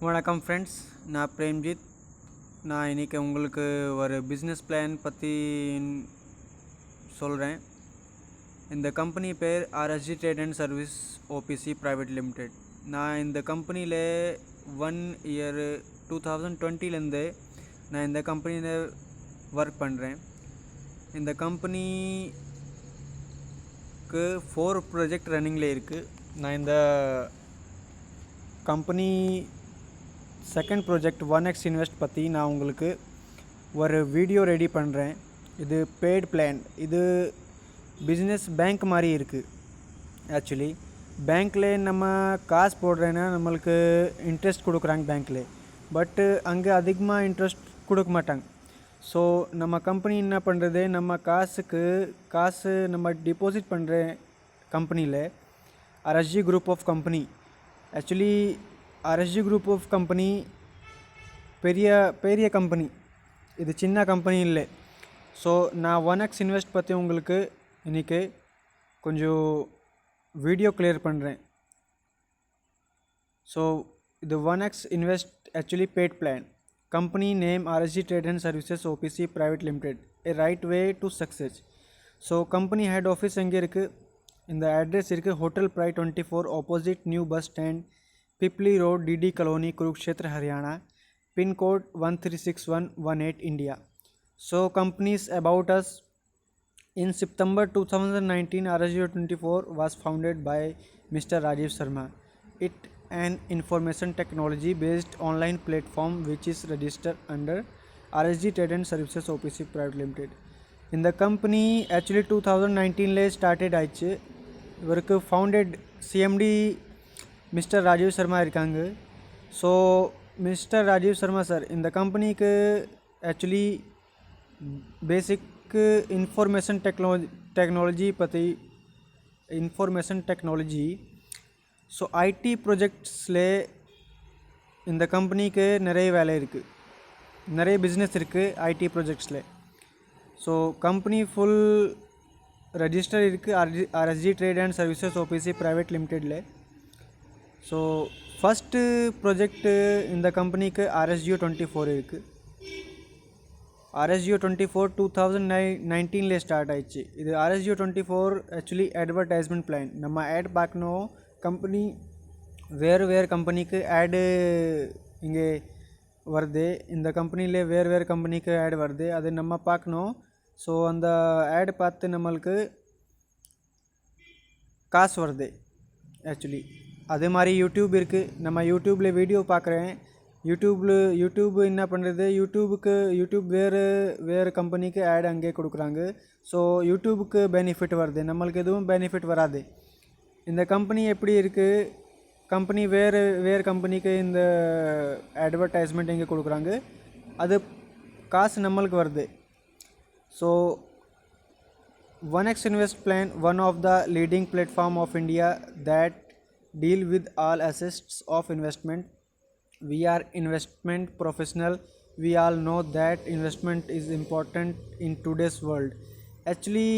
வணக்கம் ஃப்ரெண்ட்ஸ், நான் பிரேம்ஜித். நான் இன்றைக்கி உங்களுக்கு ஒரு பிஸ்னஸ் பிளான் பற்றி சொல்கிறேன். இந்த கம்பெனி பேர் RSG trade and service OPC private limited. நான் இந்த கம்பெனியில் 1 இயர் 2020 நான் இந்த கம்பெனியில் ஒர்க் பண்ணுறேன். இந்த கம்பெனிக்கு 4 ப்ராஜெக்ட் ரன்னிங்கில் இருக்குது. நான் இந்த company second project 1x invest பற்றி நான் உங்களுக்கு ஒரு வீடியோ ரெடி பண்ணுறேன். இது பெய்ட் பிளான். இது பிஸ்னஸ் பேங்க் மாதிரி இருக்குது. ஆக்சுவலி பேங்க்கில் நம்ம காசு போடுறேன்னா நம்மளுக்கு இன்ட்ரெஸ்ட் கொடுக்குறாங்க பேங்க்கில். பட்டு அங்கே அதிகமாக இன்ட்ரெஸ்ட் கொடுக்க மாட்டாங்க. ஸோ நம்ம கம்பெனி என்ன பண்ணுறது, நம்ம காசு நம்ம டிபாசிட் பண்ணுற கம்பெனியில் RSG group of company. Actually RSG group of company பெரிய கம்பெனி, இது சின்ன கம்பெனி இல்லை. ஸோ நான் 1x இன்வெஸ்ட் பற்றி உங்களுக்கு இன்றைக்கி கொஞ்சம் வீடியோ கிளியர் பண்ணுறேன். ஸோ இது 1x invest actually paid plan. Company name RSG trade and services OPC private limited, a right way to success. So company head office எங்கே இருக்குது, இந்த அட்ரஸ் இருக்குது, hotel pride 24 opposite new bus stand, Pipli road, DD colony, Kurukshetra, Haryana. Pin code 136118 India. So companies about us. In September 2019, RSG24 was founded by Mr. Rajiv Sharma. It an information technology based online platform which is registered under RSG Trade and Services OPC Private Limited. In the company actually 2019 started ஆயிடுச்சு. இவருக்கு founded CMD mister Rajeev Sharma இருக்காங்க. So mister Rajeev Sharma sir இந்த கம்பெனிக்கு actually basic information technology. So IT ப்ராஜெக்ட்ஸில் இந்த கம்பெனிக்கு நிறைய வேலை இருக்குது, நிறைய பிஸ்னஸ் இருக்குது ஐடி ப்ராஜெக்ட்ஸில். ஸோ கம்பெனி ஃபுல் ரெஜிஸ்டர் இருக்குது RSG trade and services OPC private லிமிடெடில். ஸோ ஃபஸ்ட்டு ப்ராஜெக்ட்டு இந்த கம்பெனிக்கு RSGO24 இருக்குது. RSGO24 2019 ஸ்டார்ட் ஆயிடுச்சு. இது RSGO24 ஆக்சுவலி அட்வர்டைஸ்மெண்ட் பிளான். நம்ம ஆட் பார்க்கணும், கம்பெனி வேறு கம்பெனிக்கு ஆடு இங்கே வருது, இந்த கம்பெனியில் வேறு கம்பெனிக்கு ஆட் வருது, அது நம்ம பார்க்கணும். ஸோ அந்த ஆட் பார்த்து நம்மளுக்கு காசு வருது. ஆக்சுவலி அதே மாதிரி யூடியூப் இருக்குது. நம்ம யூடியூப்பில் வீடியோ பார்க்குறேன். யூடியூப் என்ன பண்ணுறது, யூடியூப் வேறு கம்பெனிக்கு ஆட் அங்கே கொடுக்குறாங்க. ஸோ யூடியூபுக்கு பெனிஃபிட் வருது, நம்மளுக்கு எதுவும் பெனிஃபிட் வராது. இந்த கம்பெனி எப்படி இருக்குது, கம்பெனி வேறு கம்பெனிக்கு இந்த அட்வர்டைஸ்மெண்ட் இங்கே கொடுக்குறாங்க, அது காசு நம்மளுக்கு வருது. So 1x Invest Plan, one of the leading platform of India that deal with all aspects of investment. We are investment professional. We all know that investment is important in today's world. Actually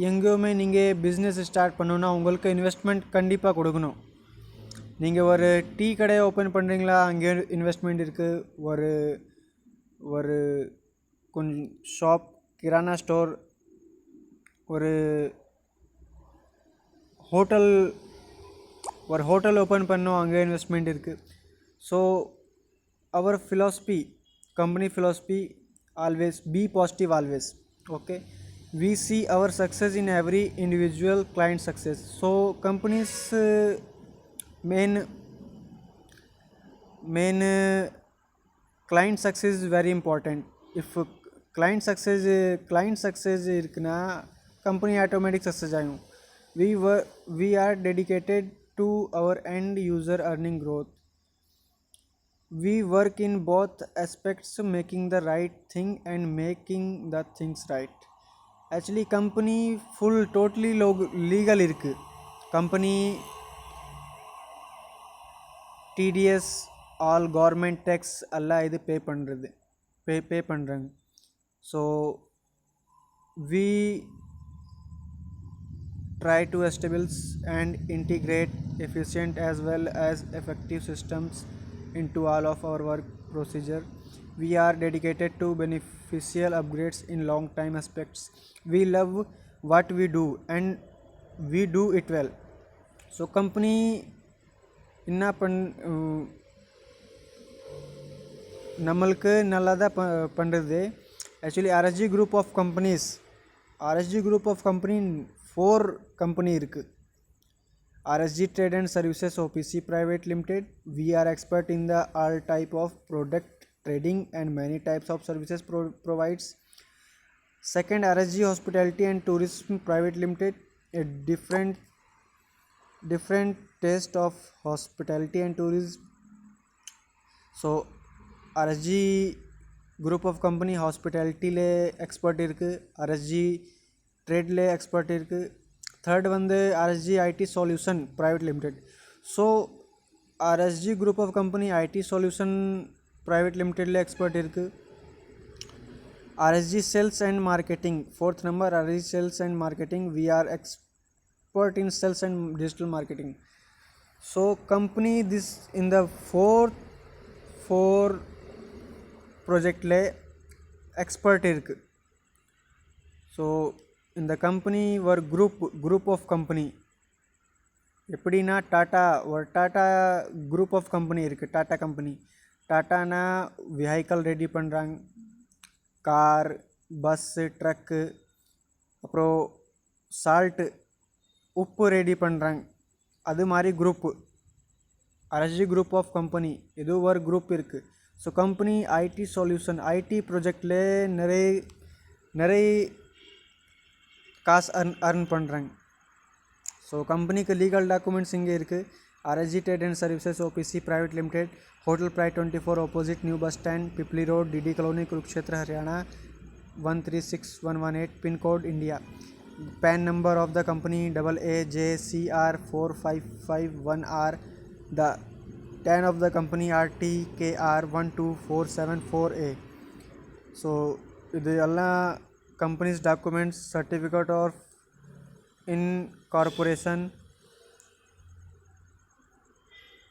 எங்கேயுமே நீங்கள் business start பண்ணணுன்னா உங்களுக்கு investment கண்டிப்பாக கொடுக்கணும். நீங்கள் ஒரு tea கடையை open பண்ணுறீங்களா, அங்கே இன்வெஸ்ட்மெண்ட் இருக்குது. ஒரு கொஞ்சம் ஷாப், கிரானா ஸ்டோர், ஒரு ஹோட்டல் ஓப்பன் பண்ணோம், அங்கே இன்வெஸ்ட்மெண்ட் இருக்குது. ஸோ அவர் philosophy, company philosophy, always be positive always. Okay, we see our success in every individual client success. So companies main client success is very important. If client success இருக்குன்னா company automatic success ஆகும். We are dedicated to our end user earning growth. We work in both aspects, making the right thing and making the things right. Actually company full totally legal இருக்குது. company TDS all government tax எல்லாம் இது பே பண்ணுறாங்க. So we try to establish and integrate efficient as well as effective systems into all of our work procedure. We are dedicated to beneficial upgrades in long time aspects. We love what we do and we do it well. So company என்ன நம்மளுக்கு நல்லா தான் பண்ணுறது. Actually RSG group of companies, RSG group of company 4 company இருக்குது. RSG Trade and Services OPC Private Limited. We are expert in the all type of product trading and many types of services provides. Second, RSG Hospitality and Tourism Private Limited. A different taste of hospitality and tourism. So RSG group of company hospitality le expert irukku, RSG trade le expert irukku. Third வந்து RSG IT Solution Private Limited. So RSG group of company IT Solution Private Limited le expert irukku. RSG Sales and Marketing, fourth number RSG Sales and Marketing. We are expert in sales and digital marketing. So company this in the four project le expert irukku. So in the company were group of company. எப்படின்னா ஒரு Tata group of company இருக்குது. Tata company, டாட்டானா vehicle ready பண்ணுறாங்க, car, bus, truck, அப்புறம் salt, உப்பு ரெடி பண்ணுறாங்க. அது மாதிரி group RSG group of company. இது ஒரு குரூப் இருக்குது. So company IT solution, IT ப்ராஜெக்டில் நிறைய காசு அர்ன் பண்ணுறாங்க. ஸோ கம்பெனிக்கு லீகல் டாக்குமெண்ட்ஸ் இங்கே இருக்குது. RSG Trade and Services OPC Private Limited, Hotel Pride 24 opposite New Bus Stand, Pipli Road, DD Colony, Kurukshetra, Haryana 136118, pin code India. PAN number of the company AAJCR4551R. The TAN of the company RTKR12474A. So இது எல்லாம் company's documents, certificate of incorporation,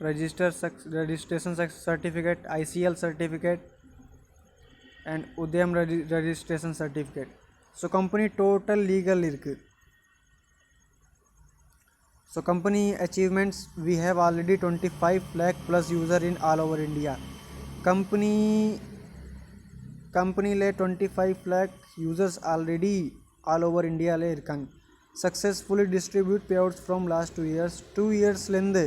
registration certificate, ICL certificate and Udyam registration certificate. So company total legal irukku. So company achievements, we have already 25 lakh plus user in all over India. company le 25 lakh users already all over India le irukang. Successfully distribute payouts from last 2 years. 2 years lende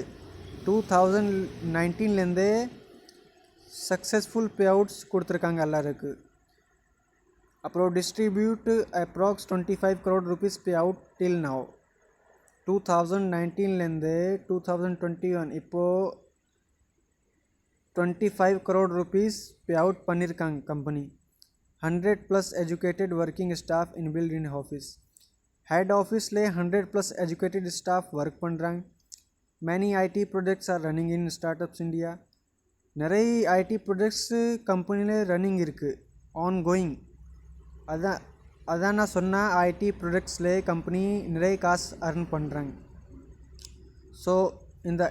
2019 lende successful payouts கொடுத்துருக்காங்க எல்லாருக்கு. அப்புறம் distribute approx 25 crore rupees payout till now. 2019 lende 2021 இப்போ 25 crore rupees payout பண்ணிருக்காங்க company. 100 plus educated working staff inbuilt in office. Head office le 100 plus educated staff work பண்றாங்க. Many IT projects are running in startups India. நிறைய IT projects கம்பெனியில் running இருக்குது, ongoing. அதான் நான் சொன்ன ID ப்ராடக்ட்ஸில் company நிறைய காசு அர்ன் பண்ணுறாங்க. ஸோ இந்த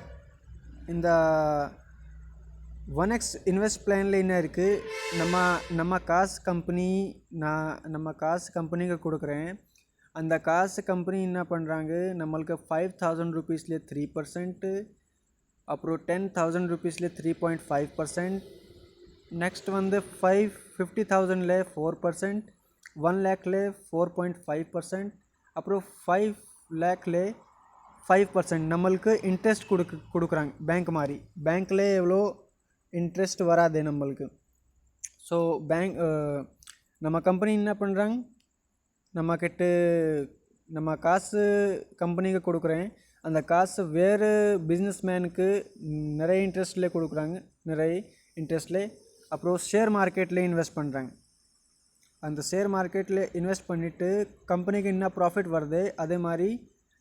1x இன்வெஸ்ட் பிளானில் என்ன இருக்குது, நம்ம காசு கம்பெனிக்கு கொடுக்குறேன். அந்த காசு கம்பெனி என்ன பண்ணுறாங்க, நம்மளுக்கு 5000 rupeesல 3%, அப்புறம் 10,000 rupeesல 3.5%, நெக்ஸ்ட் வந்து 50,000ல 4%, 1 lakhல 4.5%, அப்புறம் 5 lakhல 5% நம்மளுக்கு இன்ட்ரெஸ்ட் கொடுக்குறாங்க. பேங்க் மாதிரி, பேங்க்கில் எவ்வளோ இன்ட்ரெஸ்ட் வராது நம்மளுக்கு. ஸோ நம்ம கம்பெனி என்ன பண்ணுறாங்க, நம்ம காசு கம்பெனிக்கு கொடுக்குறேன். அந்த காசு வேறு பிஸ்னஸ் மேனுக்கு நிறைய இன்ட்ரெஸ்ட்லேயே கொடுக்குறாங்க, நிறைய இன்ட்ரெஸ்ட்லே. அப்புறம் ஷேர் மார்க்கெட்டில் இன்வெஸ்ட் பண்ணுறாங்க. அந்த ஷேர் மார்க்கெட்டில் இன்வெஸ்ட் பண்ணிவிட்டு கம்பெனிக்கு என்ன ப்ராஃபிட் வருது அதே மாதிரி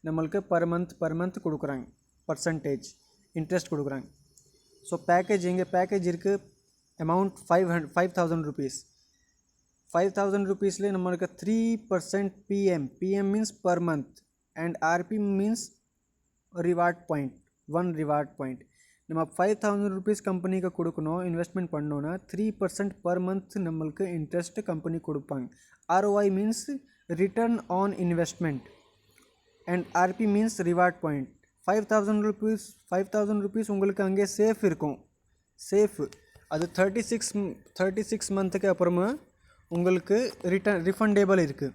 நம்மளுக்கு பர் மந்த் கொடுக்குறாங்க, பர்சன்டேஜ் இன்ட்ரெஸ்ட் கொடுக்குறாங்க. ஸோ இங்கே பேக்கேஜ் இருக்குது. Amount 5,000 rupees. 5,000 rupeesல நம்மளுக்கு 3% PM means per month and RP means reward point, 1 reward point. நம்ம 5000 ருபீஸ் கம்பெனிக்கு கொடுக்கணும் இன்வெஸ்ட்மெண்ட் பண்ணோன்னா 3% பர் மந்த் நம்மளுக்கு இன்ட்ரெஸ்ட் கம்பெனி கொடுப்பாங்க. ROI means return on investment and RP means reward point. 5000 rupees உங்களுக்கு அங்கே சேஃப் இருக்கும். சேஃபு அது 36 மந்த்துக்கு அப்புறமா உங்களுக்கு ரிஃபண்டேபிள் இருக்குது.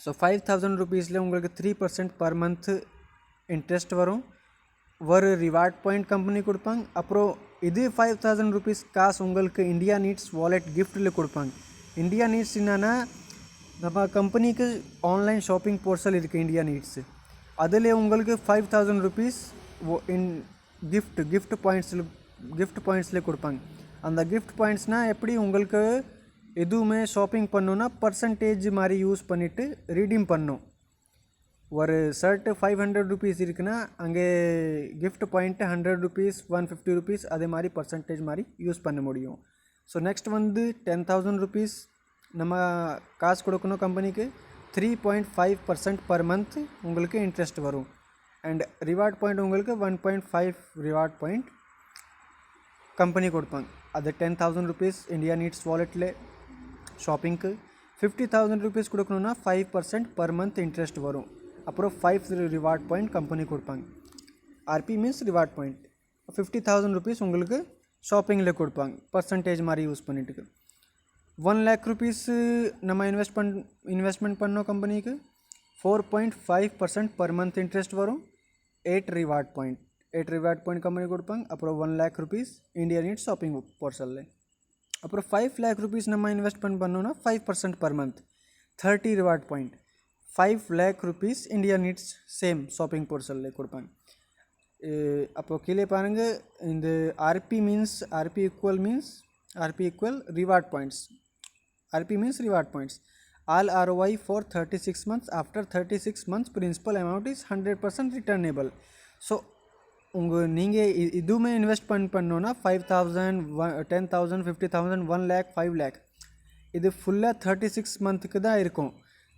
ஸோ 5000 ருபீஸில் உங்களுக்கு 3% பர் மந்த்து இன்ட்ரெஸ்ட் வரும். ஒரு ரிவார்ட் பாயிண்ட் கம்பெனி கொடுப்பாங்க. அப்புறம் இது 5000 ருபீஸ் காசு உங்களுக்கு இந்தியா நீட்ஸ் வாலெட் கிஃப்ட்டில் கொடுப்பாங்க. இந்தியா நீட்ஸ் என்னன்னா நம்ம கம்பெனிக்கு ஆன்லைன் ஷாப்பிங் போர்ட்டல் இருக்குது இந்தியா நீட்ஸு. அதில் உங்களுக்கு 5000 ருபீஸ் இன் கிஃப்ட் பாயிண்ட்ஸில் கொடுப்பாங்க. அந்த கிஃப்ட் பாயிண்ட்ஸ்னால் எப்படி உங்களுக்கு எதுவுமே ஷாப்பிங் பண்ணணுன்னா பர்சன்டேஜ் மாதிரி யூஸ் பண்ணிவிட்டு ரீடீம் பண்ணணும். ஒரு ஷர்ட்டு 500 ருபீஸ் இருக்குன்னா அங்கே கிஃப்ட் பாயிண்ட்டு 100 ருபீஸ் 150 ருபீஸ் அதே மாதிரி பர்சன்டேஜ் மாதிரி யூஸ் பண்ண முடியும். ஸோ நெக்ஸ்ட் வந்து 10,000 ருபீஸ் நம்ம காசு கொடுக்கணும் கம்பெனிக்கு. 3.5% பர் மந்த் உங்களுக்கு இன்ட்ரெஸ்ட் வரும். அண்ட் ரிவார்ட் பாயிண்ட் உங்களுக்கு 1.5 ரிவார்ட் பாயிண்ட் கம்பெனி கொடுப்பாங்க. அது 10,000 ருபீஸ் இந்தியா நீட்ஸ் வாலெட்டில் ஷாப்பிங்க்கு. 50,000 ருபீஸ் கொடுக்கணுன்னா 5% பர் மந்த் இன்ட்ரெஸ்ட் வரும். அப்புறம் 5 ரிவார்ட் பாயிண்ட் கம்பெனி கொடுப்பாங்க. RP means reward point. 50,000 rupees உங்களுக்கு ஷாப்பிங்கில் கொடுப்பாங்க பர்சன்டேஜ் மாதிரி யூஸ் பண்ணிட்டு. 1 lakh ருபீஸ் நம்ம இன்வெஸ்ட்மெண்ட் பண்ணோம் கம்பெனிக்கு. 4.5% பர் மந்த் இன்ட்ரெஸ்ட் வரும். 8 ரிவார்ட் பாயிண்ட் கம்பெனி கொடுப்பாங்க. அப்புறம் 1 lakh rupees India needs shopping போர்ட்டலில். அப்புறம் 5 lakh ருபீஸ் நம்ம இன்வெஸ்ட்மெண்ட் பண்ணோன்னா 5% per month 30 reward point. 5 lakh rupees India needs same shopping போர்ட்டலில் கொடுப்பாங்க. அப்போது கீழே பாருங்கள் இந்த RP equal reward points. RP means reward points. All ROI for 36 months. After 36 months principal amount is 100% returnable. So நீங்கள் இதுவுமே இன்வெஸ்ட் பண்ணோன்னா 5,000 10,000 50,000 1 lakh 5 lakh இது ஃபுல்லாக 36 மந்த்துக்கு தான் இருக்கும்.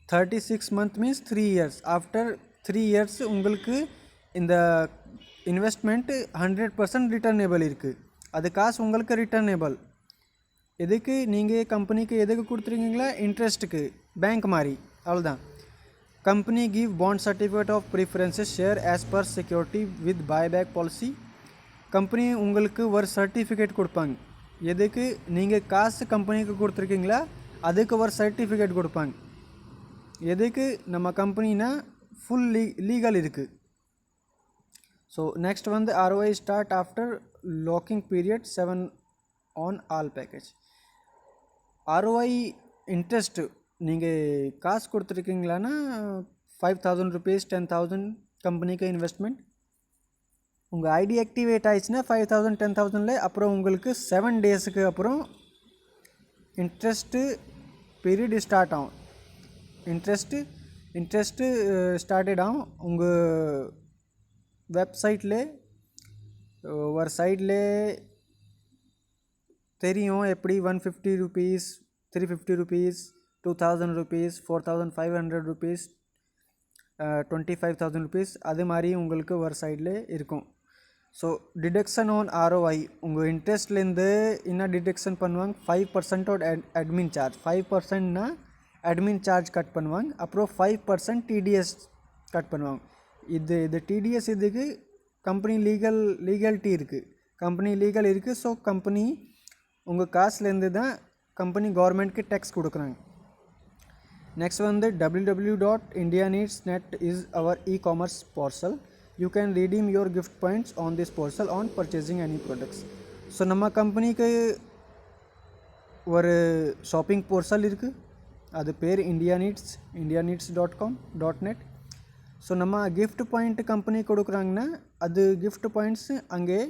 36 month means 3 years. After 3 years உங்களுக்கு இந்த இன்வெஸ்ட்மெண்ட்டு 100% ரிட்டர்னேபிள் இருக்குது. அது காசு உங்களுக்கு ரிட்டர்னேபிள். எதுக்கு நீங்கள் கம்பெனிக்கு எதுக்கு கொடுத்துருக்கீங்களா? இன்ட்ரெஸ்ட்டுக்கு, பேங்க் மாதிரி, அவ்வளோதான். Company give bond certificate of preferences share as per security with buyback policy. Company உங்களுக்கு ஒரு சர்டிஃபிகேட் கொடுப்பாங்க. எதுக்கு? நீங்கள் காசு கம்பெனிக்கு கொடுத்துருக்கீங்களா அதுக்கு ஒரு சர்டிஃபிகேட் கொடுப்பாங்க. எதுக்கு? நம்ம கம்பெனினா ஃபுல் லீகல் இருக்குது. ஸோ நெக்ஸ்ட் வந்து ROI start after locking period 7 on all package. ROI interest நீங்கள் காசு கொடுத்துருக்கீங்களான்னா 5,000 ருபீஸ் 10,000 கம்பெனிக்கு இன்வெஸ்ட்மெண்ட். உங்கள் ஐடி ஆக்டிவேட் ஆயிடுச்சுன்னா 5,000 10,000ல அப்புறம் உங்களுக்கு 7 டேஸுக்கு அப்புறம் இன்ட்ரெஸ்ட்டு பீரியட் ஸ்டார்ட் ஆகும். இன்ட்ரெஸ்ட்டு ஸ்டார்டட் ஆகும். உங்கள் வெப்சைட்டில் ஒரு சைடில் தெரியும் எப்படி 150 rupees 350 rupees 2,000 rupees 4,500 rupees 25,000 rupees அது மாதிரி உங்களுக்கு ஒரு சைடில் இருக்கும். ஸோ டிடக்ஷன் ஆன் ROI உங்கள் இன்ட்ரெஸ்ட்லேருந்து என்ன டிடக்ஷன் பண்ணுவாங்க? 5% அட்மின் சார்ஜ். 5%னா அட்மின் சார்ஜ் கட் பண்ணுவாங்க. அப்புறம் 5% TDS கட் பண்ணுவாங்க. இது TDS இதுக்கு கம்பெனி லீகல்ட்டி இருக்குது. கம்பெனி லீகல் இருக்குது. ஸோ கம்பெனி உங்கள் காசுலேருந்து தான் கம்பெனி கவர்மெண்ட்க்கு டேக்ஸ் கொடுக்குறாங்க. நெக்ஸ்ட் வந்து www.indianeedsnet is our e-commerce portal. You can redeem your gift points on this portal on purchasing any products. So நம்ம கம்பெனிக்கு ஒரு ஷாப்பிங் போர்ட்டல் இருக்குது. அது பேர் indianeeds.com.net. ஸோ நம்ம கிஃப்ட் பாயிண்ட் கம்பெனி கொடுக்குறாங்கன்னா அது கிஃப்ட் பாயிண்ட்ஸ் அங்கே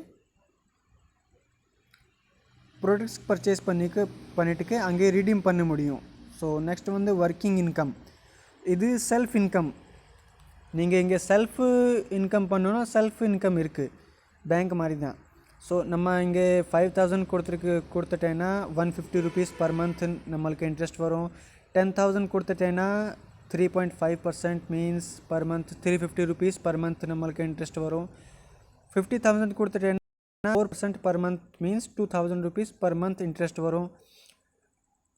ப்ராடக்ட்ஸ் பர்ச்சேஸ் பண்ணிட்டுக்கு அங்கே ரீடீம் பண்ண முடியும். ஸோ நெக்ஸ்ட் வந்து ஒர்க்கிங் இன்கம். இது செல்ஃப் இன்கம். நீங்கள் இங்கே செல்ஃப் இன்கம் பண்ணணுன்னா செல்ஃப் இன்கம் இருக்குது, பேங்க் மாதிரி தான். ஸோ நம்ம இங்கே 5,000 கொடுத்துட்டேன்னா 150 ருபீஸ் பர் மந்த் நம்மளுக்கு இன்ட்ரெஸ்ட் வரும். 10,000 கொடுத்துட்டேன்னா 3.5% means per month 350 rupees per month நம்மளுக்கு இன்ட்ரெஸ்ட் வரும். 50,000 கொடுத்துட்டேன்னா 4% per month means 2,000 rupees per month interest வரும்.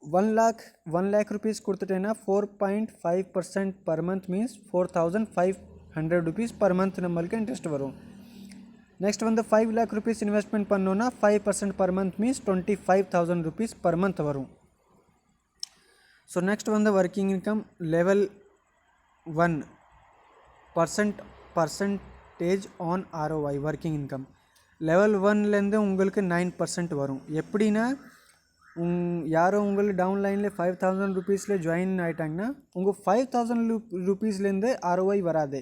1 lakh rupees கொடுத்துட்டேன்னா 4.5% per month means 4,500 rupees per month நம்மளுக்கு இன்ட்ரெஸ்ட் வரும். நெக்ஸ்ட் வந்து 5 lakh rupees இன்வெஸ்ட்மெண்ட் பண்ணோன்னா 5% per month means 25,000 rupees per month வரும். So next வந்து working income level 1 percentage on ROI working income level 1லேருந்து உங்களுக்கு 9% வரும். எப்படின்னா யாரோ உங்களுக்கு டவுன்லைனில் 5,000 rupeesல ஜாயின் ஆகிட்டாங்கன்னா உங்கள் 5,000 rupeesலேருந்து ROI வராது.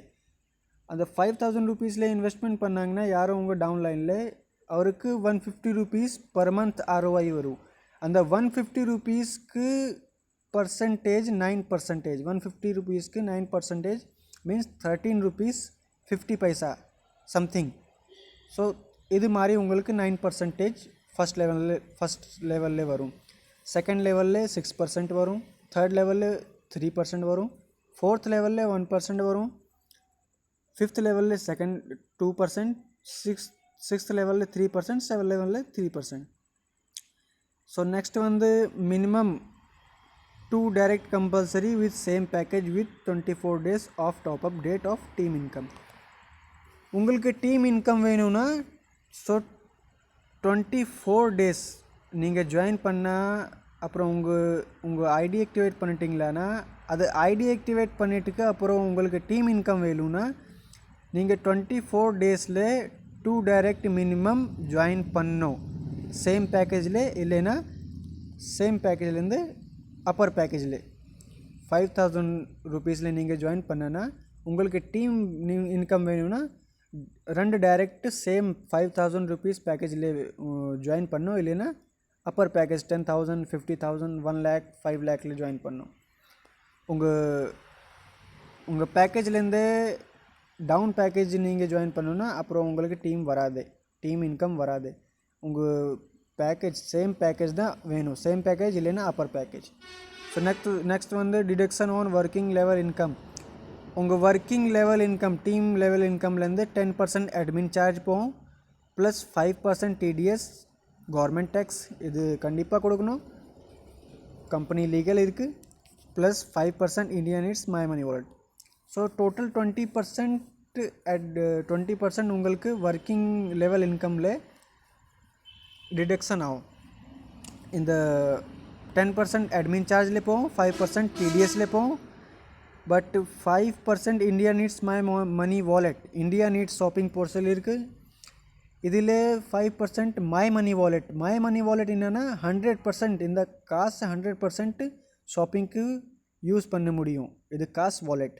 அந்த 5,000 rupeesல இன்வெஸ்ட்மெண்ட் பண்ணாங்கன்னா யாரோ உங்கள் டவுன்லைனில் அவருக்கு 150 rupees per month ROI வரும். அந்த 150 rupeesக்கு பர்சன்டேஜ் 9%. 150 rupeesக்கு 9% means 13 rupees 50 paisa something. So இது மாதிரி உங்களுக்கு 9% ஃபஸ்ட் லெவலில் வரும். செகண்ட் லெவலில் 6% வரும். தேர்ட் லெவலில் 3% வரும். ஃபோர்த் லெவலில் 1% வரும். ஃபிஃப்த் லெவலில் 2%. சிக்ஸ்த் லெவலில் 3%. செவன்த் லெவலில் 3%. ஸோ நெக்ஸ்ட் வந்து minimum 2 direct compulsory with same package with 24 days of top up date of team income. உங்களுக்கு டீம் இன்கம் வேணும்னா ஸோ 24 days நீங்கள் ஜாயின் பண்ணால் அப்புறம் உங்கள் ஐடி ஆக்டிவேட் பண்ணிட்டீங்களான்னா அது ஐடி ஆக்டிவேட் பண்ணிட்டுக்கு அப்புறம் உங்களுக்கு டீம் இன்கம் வேணும்னா நீங்கள் 24 daysல 2 direct மினிமம் ஜாயின் பண்ணணும் சேம் பேக்கேஜில். இல்லைன்னா சேம் பேக்கேஜ்லேருந்து அப்பர் பேக்கேஜில் 5,000 rupeesல நீங்கள் ஜாயின் பண்ணனா உங்களுக்கு டீம் இன்கம் வேணும்னா 2 டைரக்ட் சேம் 5,000 rupees பேக்கேஜில் ஜாயின் பண்ணணும். இல்லைன்னா அப்பர் பேக்கேஜ் 10,000 50,000 1 lakh 5 lakhல ஜாயின் பண்ணணும். உங்கள் பேக்கேஜ்லேருந்து டவுன் பேக்கேஜ் நீங்கள் ஜாயின் பண்ணணுன்னா அப்புறம் உங்களுக்கு டீம் இன்கம் வராது. உங்கள் பேக்கேஜ் சேம் பேக்கேஜ் தான் வேணும். சேம் பேக்கேஜ் இல்லைன்னா அப்பர் பேக்கேஜ். ஸோ நெக்ஸ்ட் வந்து deduction on working level income. உங்கள் working level income team level இன்கம்லேருந்து 10% அட்மின் சார்ஜ் போகும். ப்ளஸ் 5% TDS கவர்மெண்ட் டேக்ஸ் இது கண்டிப்பாக கொடுக்கணும். கம்பெனி லீகல் இருக்குது. Plus 5% India needs my money wallet. So total 20% உங்களுக்கு ஒர்க்கிங் லெவல் இன்கமில் டிடக்ஷன் ஆகும். இந்த 10% அட்மின் சார்ஜில் போகும். 5% TDSல போகும். But 5% India needs my money wallet India needs shopping portal இருக்குது. இதில் 5% மை மணி வாலெட் என்னென்னா 100% இந்த காசு 100% ஷாப்பிங்க்கு யூஸ் பண்ண முடியும். இது காசு wallet.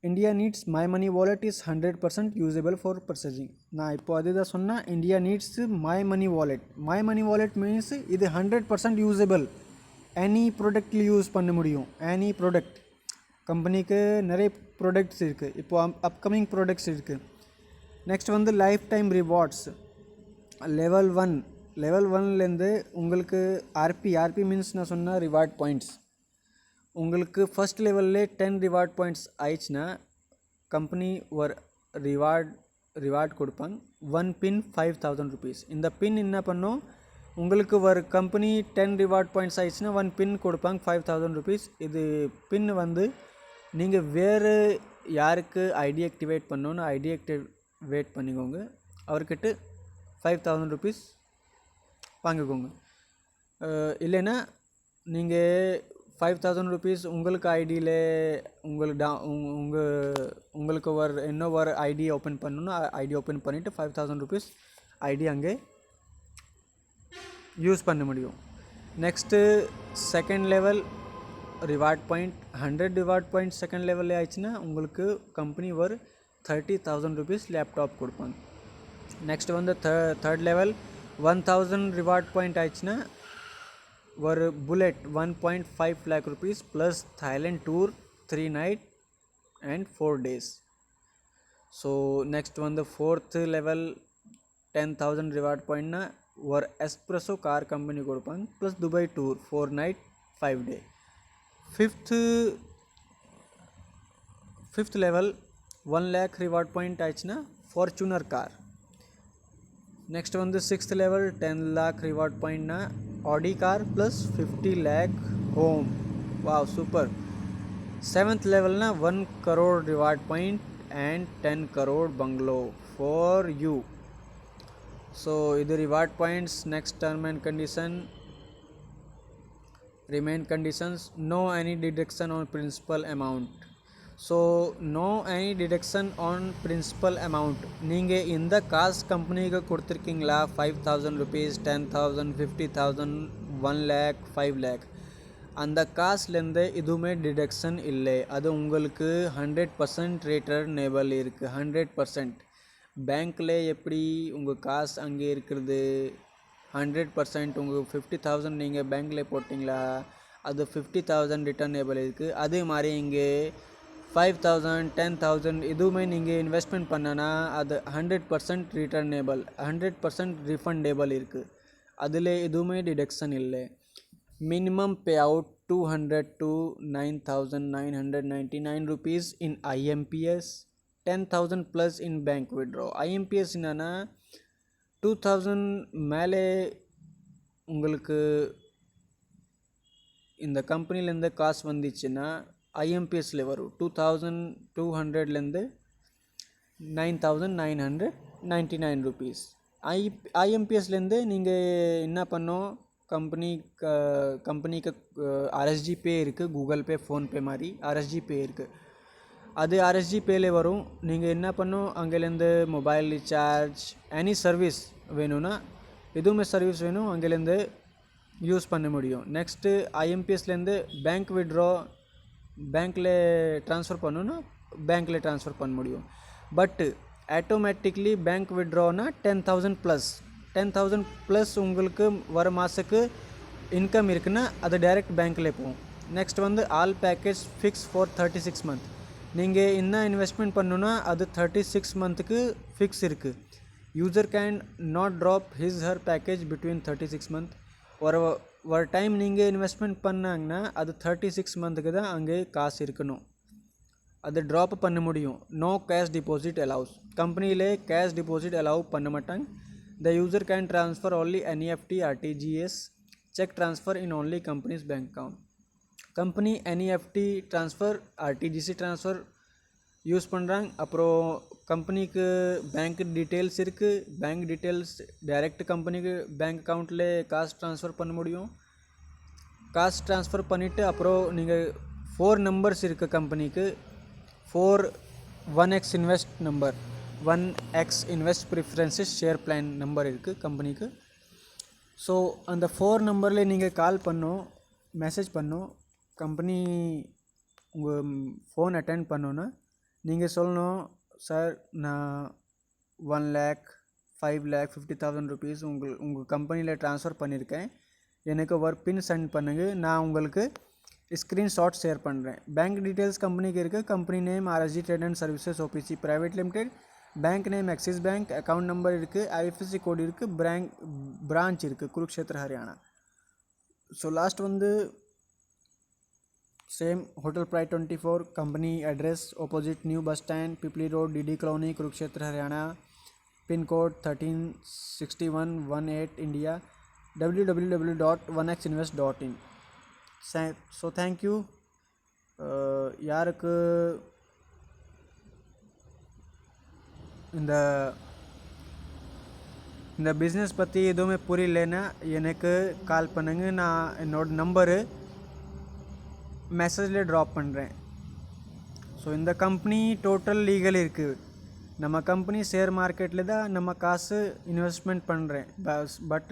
India needs my money wallet is 100% usable for purchasing. நான் இப்போ அதுதான் சொன்னேன். India needs my money wallet means இது 100% யூஸபிள். எனி ப்ராடக்டில் யூஸ் பண்ண முடியும். எனி ப்ராடக்ட் கம்பெனிக்கு நிறைய ப்ராடக்ட்ஸ் இருக்குது. இப்போது அப்கமிங் ப்ராடக்ட்ஸ் இருக்குது. நெக்ஸ்ட் வந்து லைஃப் டைம் ரிவார்ட்ஸ் லெவல் 1லேருந்து உங்களுக்கு ஆர்பி மீன்ஸ் நான் சொன்ன ரிவார்ட் பாயிண்ட்ஸ். உங்களுக்கு ஃபஸ்ட் லெவலில் 10 ரிவார்ட் பாயிண்ட்ஸ் ஆயிடுச்சுன்னா கம்பெனி ஒரு ரிவார்ட் கொடுப்பாங்க. 1 pin 5,000 rupees. இந்த பின் என்ன பண்ணோம் உங்களுக்கு ஒரு கம்பெனி 10 ரிவார்ட் பாயிண்ட்ஸ் ஆயிடுச்சுன்னா 1 pin கொடுப்பாங்க 5,000 rupees. இது பின் வந்து நீங்கள் வேறு யாருக்கு ஐடி ஆக்டிவேட் பண்ணணுன்னு ஐடி ஆக்டிவேட் பண்ணிக்கோங்க. அவர்கிட்ட 5,000 rupees வாங்கிக்கோங்க. இல்லைன்னா நீங்கள் 5,000 rupees உங்களுக்கு ஐடியில் உங்களுக்கு ஒரு ஐடி ஓப்பன் பண்ணணுன்னா ஐடி ஓப்பன் பண்ணிவிட்டு 5,000 rupees ஐடி அங்கே யூஸ் பண்ண முடியும். Next second level reward point 100 reward point second லெவலில் ஆயிடுச்சுன்னா உங்களுக்கு கம்பெனி ஒரு 30,000 rupees லேப்டாப் கொடுப்பாங்க. நெக்ஸ்ட் வந்து தேர்ட் லெவல் 1,000 ரிவார்ட் பாயிண்ட் ஆயிடுச்சுன்னா ஒரு bullet 1.5 lakh rupees plus Thailand tour 3 night and 4 days. So next வந்து ஃபோர்த்து லெவல் 10,000 ரிவார்ட் பாயிண்ட்னா ஒரு எஸ்ப்ரெஸோ கார் கம்பெனி கொடுப்பாங்க plus Dubai tour 4 night 5 day. Fifth level 1 lakh reward point ஆயிடுச்சுன்னா Fortuner car. Next வந்து 6th level 10 lakh reward பாயிண்ட்னா Audi car plus 50 lakh home. Wow super. 7th லெவல்னா 1 crore reward point and 10 crore bungalow for you. So இது reward points. Next term and condition remain conditions. No any deduction on principal amount. So no any deduction on principal amount. நீங்கள் இந்த காசு கம்பெனிக்கு கொடுத்துருக்கீங்களா 5,000 rupees, 10,000, 50,000, 1 lakh, 5 lakh, அந்த காசுலேருந்து எதுவுமே deduction இல்லை. அது உங்களுக்கு 100% ரிட்டர்னேபிள் இருக்குது. 100%. பேங்க்கில் எப்படி உங்கள் காசு அங்கே இருக்கிறது 100%. உங்கள் 50,000 நீங்கள் பேங்க்கில் போட்டிங்களா அது 50,000 ரிட்டர்னேபிள் இருக்குது. அதே மாதிரி இங்கே 5,000, 10,000 எதுவுமே நீங்கள் இன்வெஸ்ட்மெண்ட் பண்ணனா அது 100% ரிட்டர்னேபிள், 100% ரிஃபண்டேபிள் இருக்குது. அதில் எதுவுமே டிடக்ஷன் இல்லை. Minimum pay out 200 to 9,999 rupees in IMPS, 10,000 plus in bank withdraw. IMPS என்னன்னா 2,000 மேலே உங்களுக்கு இந்த கம்பெனிலேருந்து காசு வந்துச்சுன்னா ஐஎம்பிஎஸ்ல வரும். 2,200லேருந்து 9,999 rupees. ஐஎம்பிஎஸ்லேருந்து நீங்கள் என்ன பண்ணோம், கம்பெனிக்கு ஆர்எஸ்ஜி பே இருக்குது, கூகுள் பே, ஃபோன்பே மாதிரி ஆர்எஸ்ஜி பே இருக்குது. அது ஆர்எஸ்ஜி பேல வரும். நீங்கள் என்ன பண்ணும், அங்கேருந்து மொபைல் ரீசார்ஜ் எனி சர்வீஸ் வேணும்னா எதுவுமே சர்வீஸ் வேணும் அங்கேருந்து யூஸ் பண்ண முடியும். நெக்ஸ்ட்டு ஐஎம்பிஎஸ்லேருந்து பேங்க் விட்ரா பேங்க்கில் ட்ரான்ஸ்ஃபர் பண்ணணுன்னா பேங்க்கில் ட்ரான்ஸ்ஃபர் பண்ண முடியும். பட்டு ஆட்டோமேட்டிக்லி பேங்க் விட்ரானா 10,000 ப்ளஸ் உங்களுக்கு வர மாதத்துக்கு இன்கம் இருக்குன்னா அது டைரெக்ட் பேங்க்கில் போகும். நெக்ஸ்ட் வந்து all package fix for 36 month. நீங்கள் என்ன இன்வெஸ்ட்மெண்ட் பண்ணணுன்னா அது 36 monthக்கு ஃபிக்ஸ் இருக்குது. User can not drop his her package between 36 month. ஒரு டைம் நீங்கள் இன்வெஸ்ட்மெண்ட் பண்ணாங்கன்னா அது 36 monthக்கு தான் அங்கே காசு இருக்கணும். அது ட்ராப் பண்ண முடியும். No cash deposit allows. கம்பெனியில் கேஷ் டிபாசிட் அலோவ் பண்ண மாட்டாங்க. The user can transfer only NEFT, RTGS, cheque transfer in only company's bank account. கம்பெனி NEFT transfer, RTGC transfer use பண்ணுறாங்க. அப்புறம் கம்பெனிக்கு பேங்க் டீட்டெயில்ஸ் இருக்குது. பேங்க் டீட்டெயில்ஸ் டைரெக்ட் கம்பெனிக்கு bank அக்கௌண்ட்டில் காசு ட்ரான்ஸ்ஃபர் பண்ண முடியும். காசு ட்ரான்ஸ்ஃபர் பண்ணிவிட்டு அப்புறம் நீங்கள் 4 numbers இருக்குது கம்பெனிக்கு. 4 1x invest number, 1x invest preferences share plan number இருக்குது கம்பெனிக்கு. ஸோ அந்த 4 நம்பரில் நீங்கள் கால் பண்ணோம், மெசேஜ் பண்ணோம். கம்பெனி உங்கள் ஃபோன் அட்டெண்ட் பண்ணோன்னா நீங்கள் சொல்லணும், சார் நான் 1 lakh, 5 lakh, 50,000 rupees உங்கள் கம்பெனியில் ட்ரான்ஸ்ஃபர் பண்ணியிருக்கேன், எனக்கு ஒரு பின் சென்ட் பண்ணுங்க, நான் உங்களுக்கு ஸ்க்ரீன்ஷாட் ஷேர் பண்ணுறேன். பேங்க் டீட்டெயில்ஸ் கம்பெனிக்கு இருக்குது. Company name RSG trade and services OPC private limited, bank name Axis bank, account number இருக்குது, IFSC கோட் இருக்குது, பிரான்ச் இருக்குது குருக்ஷேத்ர ஹரியானா. ஸோ லாஸ்ட் வந்து same hotel pride 24, company address opposite new bus stand, Pipli road, DD colony, Kurukshetra Haryana, pin code 136118 India, www.1xinvest.in. So thank you. யாருக்கு இந்த business பற்றி எதுவுமே புரியலன்னா எனக்கு கால் பண்ணுங்க. நான் என்னோட நம்பரு மெசேஜில் ட்ராப் பண்ணுறேன். ஸோ இந்த கம்பெனி டோட்டல் லீகல் இருக்குது. நம்ம கம்பெனி ஷேர் மார்க்கெட்டில் தான் நம்ம காசு இன்வெஸ்ட்மெண்ட் பண்ணுறேன். பட்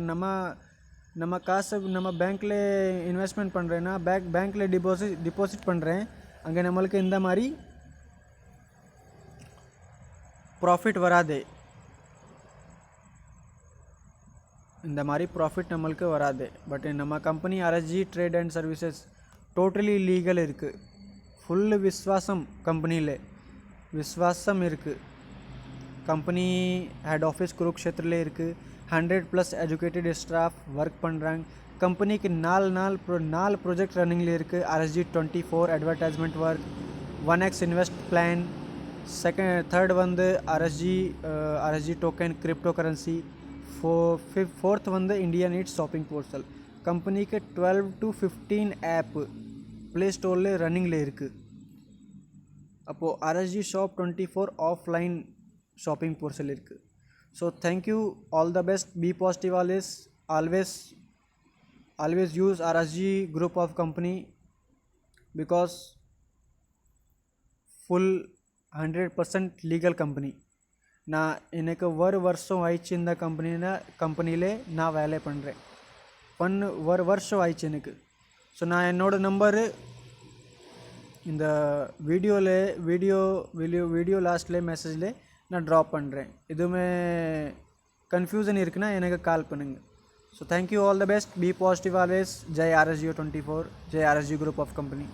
நம்ம காசு நம்ம பேங்க்கில் இன்வெஸ்ட்மெண்ட் பண்ணுறேன்னா பேங்க்கில் டிபாசிட் பண்ணுறேன். அங்கே நம்மளுக்கு இந்த மாதிரி ப்ராஃபிட் வராது. இந்த மாதிரி ப்ராஃபிட் நம்மளுக்கு வராது. பட் நம்ம company RSG trade and services totally legal இருக்குது. ஃபுல்லு விஸ்வாசம், கம்பெனியில் விஸ்வாசம் இருக்குது. கம்பெனி ஹெட் ஆஃபீஸ் குருக்ஷேத்திரில் இருக்குது. 100+ எஜுகேட்டட் ஸ்டாஃப் ஒர்க் பண்ணுறாங்க. கம்பெனிக்கு 4 ப்ராஜெக்ட் ரன்னிங்கில் இருக்குது. RSG 24 advertisement work, 1x invest plan, third வந்து RSG token crypto currency. Fourth வந்து இந்தியா நீட்ஸ் ஷாப்பிங் போர்ட்டல். கம்பெனிக்கு 12 to 15 ஆப்பு ப்ளே ஸ்டோரில் ரன்னிங்கில் இருக்குது. அப்போது RSG shop 24 offline shopping portal இருக்குது. So thank you, all the best, be positive always use RSG group of company because full 100% legal company. நான் எனக்கு வருஷம் ஆயிடுச்சு இந்த கம்பெனியில் நான் வேலை பண்ணுறேன். வருஷம் ஆயிடுச்சு எனக்கு. ஸோ நான் என்னோடய நம்பரு இந்த வீடியோ லாஸ்ட்லேயே மெசேஜில் நான் ட்ராப் பண்ணுறேன். எதுவுமே கன்ஃபியூஷன் இருக்குன்னா எனக்கு கால் பண்ணுங்கள். So thank you, all the best, be positive always. ஜெய் RSG 24, ஜெய் RSG குரூப் ஆஃப் கம்பெனி.